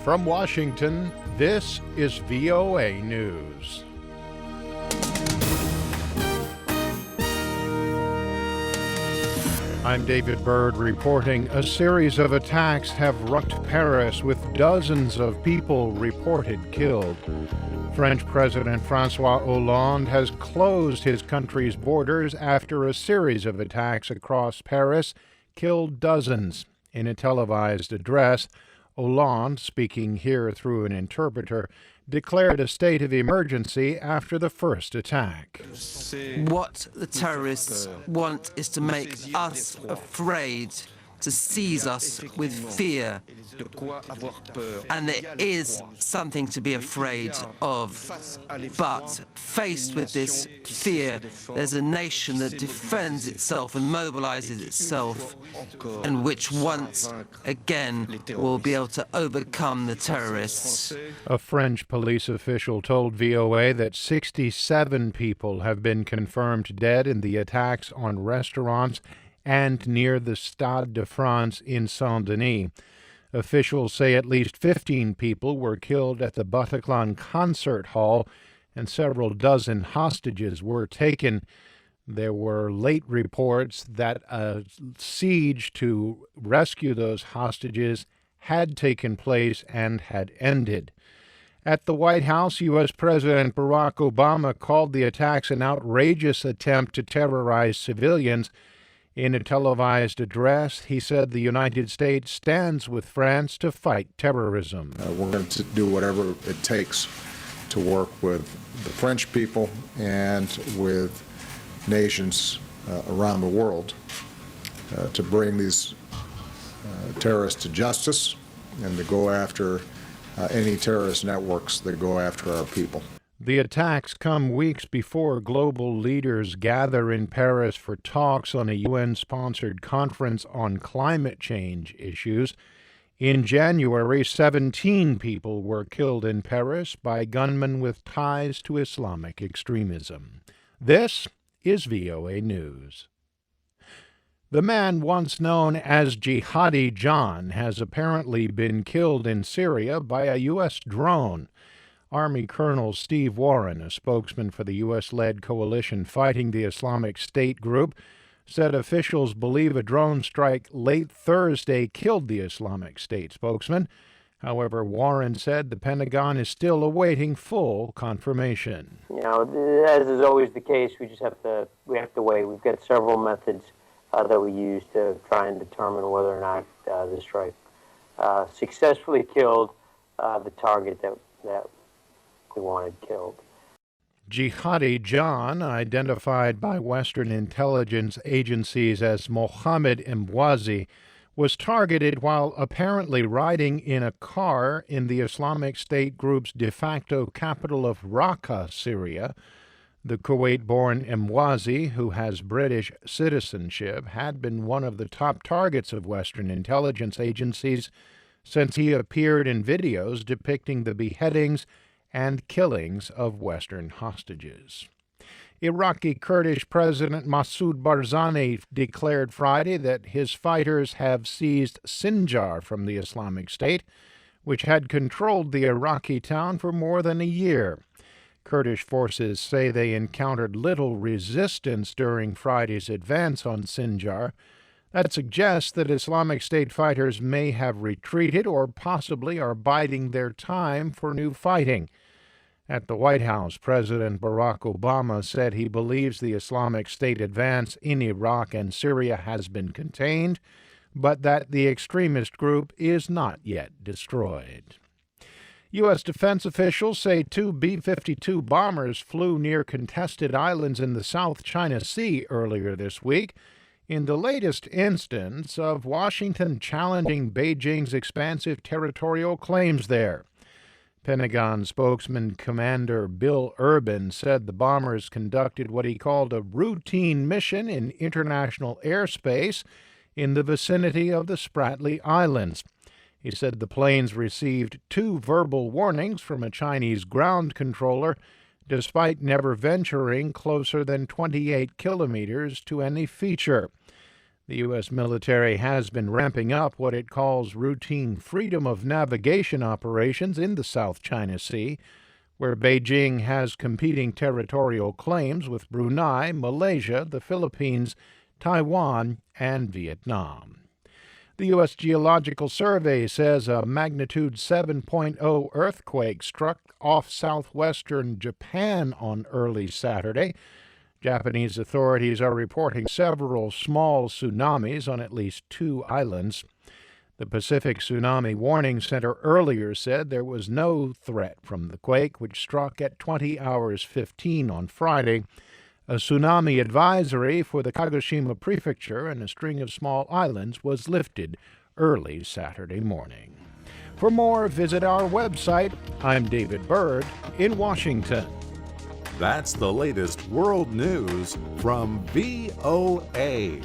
From Washington, this is VOA News. I'm David Byrd reporting. A series of attacks have rocked Paris with dozens of people reported killed. French President Francois Hollande has closed his country's borders after a series of attacks across Paris killed dozens. In a televised address, Hollande, speaking here through an interpreter, declared a state of emergency after the first attack. What the terrorists want is to make us afraid, to seize us with fear. And there is something to be afraid of. But faced with this fear, there's a nation that defends itself and mobilizes itself, and which once again will be able to overcome the terrorists. A French police official told VOA that 67 people have been confirmed dead in the attacks on restaurants and near the Stade de France in Saint-Denis. Officials say at least 15 people were killed at the Bataclan concert hall, and several dozen hostages were taken. There were late reports that a siege to rescue those hostages had taken place and had ended. At the White House, U.S. President Barack Obama called the attacks an outrageous attempt to terrorize civilians. In a televised address, he said the United States stands with France to fight terrorism. We're going to do whatever it takes to work with the French people and with nations around the world to bring these terrorists to justice and to go after any terrorist networks that go after our people. The attacks come weeks before global leaders gather in Paris for talks on a UN-sponsored conference on climate change issues. In January, 17 people were killed in Paris by gunmen with ties to Islamic extremism. This is VOA News. The man once known as Jihadi John has apparently been killed in Syria by a U.S. drone. Army Colonel Steve Warren, a spokesman for the U.S.-led coalition fighting the Islamic State group, said officials believe a drone strike late Thursday killed the Islamic State spokesman. However, Warren said the Pentagon is still awaiting full confirmation. You know, as is always the case, we have to wait. We've got several methods that we use to try and determine whether or not the strike successfully killed the target that we wanted killed. Jihadi John, identified by Western intelligence agencies as Mohammed Emwazi, was targeted while apparently riding in a car in the Islamic State group's de facto capital of Raqqa, Syria. The Kuwait-born Emwazi, who has British citizenship, had been one of the top targets of Western intelligence agencies since he appeared in videos depicting the beheadings and killings of Western hostages. Iraqi Kurdish President Masoud Barzani declared Friday that his fighters have seized Sinjar from the Islamic State, which had controlled the Iraqi town for more than a year. Kurdish forces say they encountered little resistance during Friday's advance on Sinjar. That suggests that Islamic State fighters may have retreated or possibly are biding their time for new fighting. At the White House, President Barack Obama said he believes the Islamic State advance in Iraq and Syria has been contained, but that the extremist group is not yet destroyed. U.S. defense officials say two B-52 bombers flew near contested islands in the South China Sea earlier this week, in the latest instance of Washington challenging Beijing's expansive territorial claims there. Pentagon spokesman Commander Bill Urban said the bombers conducted what he called a routine mission in international airspace in the vicinity of the Spratly Islands. He said the planes received 2 verbal warnings from a Chinese ground controller, despite never venturing closer than 28 kilometers to any feature. The U.S. military has been ramping up what it calls routine freedom of navigation operations in the South China Sea, where Beijing has competing territorial claims with Brunei, Malaysia, the Philippines, Taiwan, and Vietnam. The U.S. Geological Survey says a magnitude 7.0 earthquake struck off southwestern Japan on early Saturday. Japanese authorities are reporting several small tsunamis on at least 2 islands. The Pacific Tsunami Warning Center earlier said there was no threat from the quake, which struck at 20 hours 15 on Friday. A tsunami advisory for the Kagoshima Prefecture and a string of small islands was lifted early Saturday morning. For more, visit our website. I'm David Byrd in Washington. That's the latest world news from VOA.